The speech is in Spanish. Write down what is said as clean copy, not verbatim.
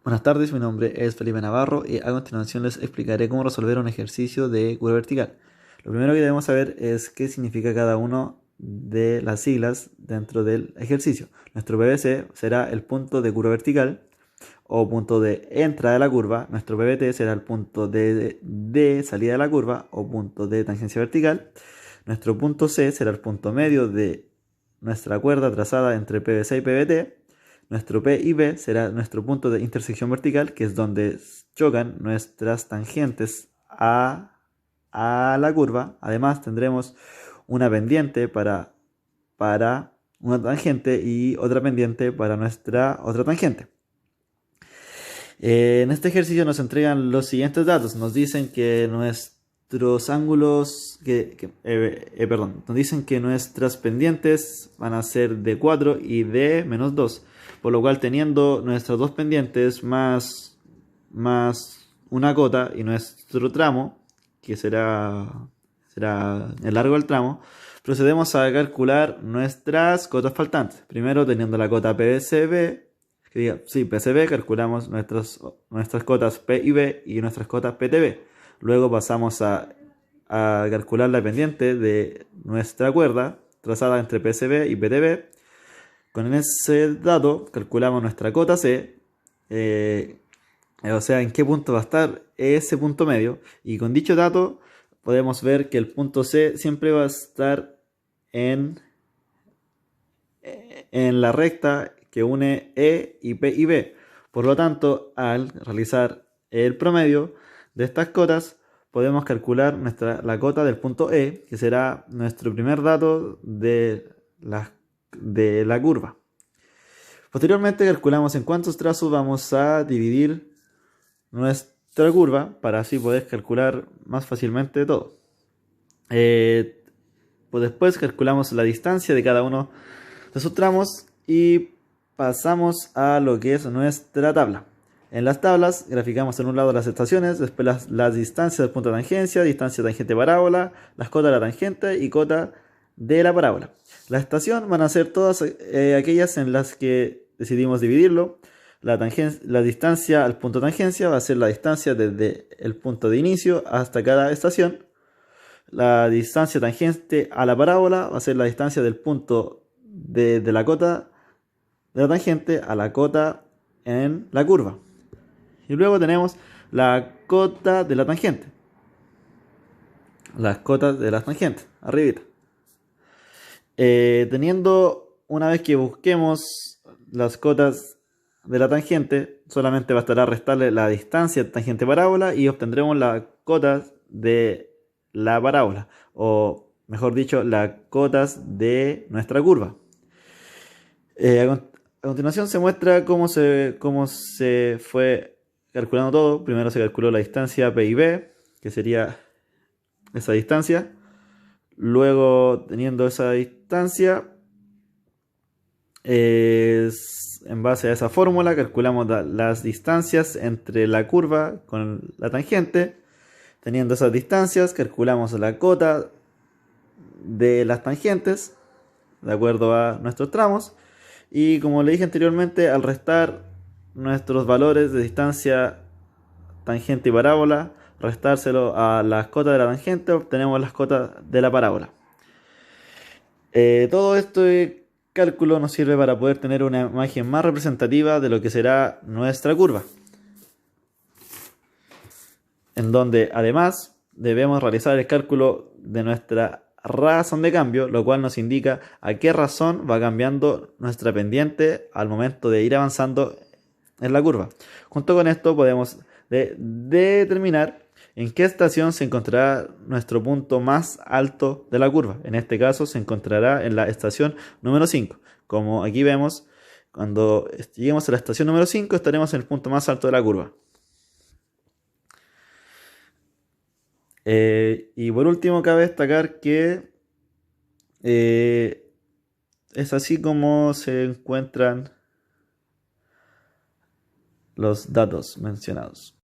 Buenas tardes, mi nombre es Felipe Navarro y a continuación les explicaré cómo resolver un ejercicio de curva vertical. Lo primero que debemos saber es qué significa cada uno de las siglas dentro del ejercicio. Nuestro PVC será el punto de curva vertical o punto de entrada de la curva. Nuestro PVT será el punto de salida de la curva o punto de tangencia vertical. Nuestro punto C será el punto medio de nuestra cuerda trazada entre PVC y PVT. Nuestro P y B será nuestro punto de intersección vertical, que es donde chocan nuestras tangentes a la curva. Además tendremos una pendiente para una tangente y otra pendiente para nuestra otra tangente. En este ejercicio nos entregan los siguientes datos. Nos dicen que nuestros ángulos, nos dicen que nuestras pendientes van a ser de 4 y de menos 2. Por lo cual, teniendo nuestras dos pendientes más una cota y nuestro tramo, que será el largo del tramo, procedemos a calcular nuestras cotas faltantes. Primero, teniendo la cota PCB, PCB, calculamos nuestras cotas P y B y nuestras cotas PTB. Luego pasamos a calcular la pendiente de nuestra cuerda trazada entre PCB y PTB. Con ese dato calculamos nuestra cota C, o sea, en qué punto va a estar ese punto medio. Y con dicho dato podemos ver que el punto C siempre va a estar en la recta que une E y P y B. Por lo tanto, al realizar el promedio de estas cotas, podemos calcular la cota del punto E, que será nuestro primer dato de la curva. Posteriormente calculamos en cuántos trazos vamos a dividir nuestra curva para así poder calcular más fácilmente todo. Pues después calculamos la distancia de cada uno de sus tramos y pasamos a lo que es nuestra tabla. En las tablas graficamos en un lado las estaciones, después las distancias del punto de tangencia, distancia tangente parábola, las cotas de la tangente y cota de la parábola. La estación van a ser todas aquellas en las que decidimos dividirlo. La distancia al punto de tangencia va a ser la distancia desde el punto de inicio hasta cada estación. La distancia tangente a la parábola va a ser la distancia del punto de la cota de la tangente a la cota en la curva. Y luego tenemos la cota de la tangente. Las cotas de las tangentes, arribita. Una vez que busquemos las cotas de la tangente, solamente bastará restarle la distancia tangente parábola y obtendremos las cotas de la parábola, o mejor dicho, las cotas de nuestra curva. A continuación se muestra cómo se fue calculando todo. Primero se calculó la distancia P y B, que sería esa distancia. Luego, teniendo esa distancia, en base a esa fórmula calculamos las distancias entre la curva con la tangente. Teniendo esas distancias, calculamos la cota de las tangentes de acuerdo a nuestros tramos. Y como le dije anteriormente, al restar nuestros valores de distancia tangente y parábola, restárselo a las cotas de la tangente, obtenemos las cotas de la parábola. Todo este cálculo nos sirve para poder tener una imagen más representativa de lo que será nuestra curva, en donde además debemos realizar el cálculo de nuestra razón de cambio, lo cual nos indica a qué razón va cambiando nuestra pendiente al momento de ir avanzando en la curva. Junto con esto podemos determinar en qué estación se encontrará nuestro punto más alto de la curva. En este caso se encontrará en la estación número 5. Como aquí vemos, cuando lleguemos a la estación número 5 estaremos en el punto más alto de la curva. Y por último cabe destacar que es así como se encuentran los datos mencionados.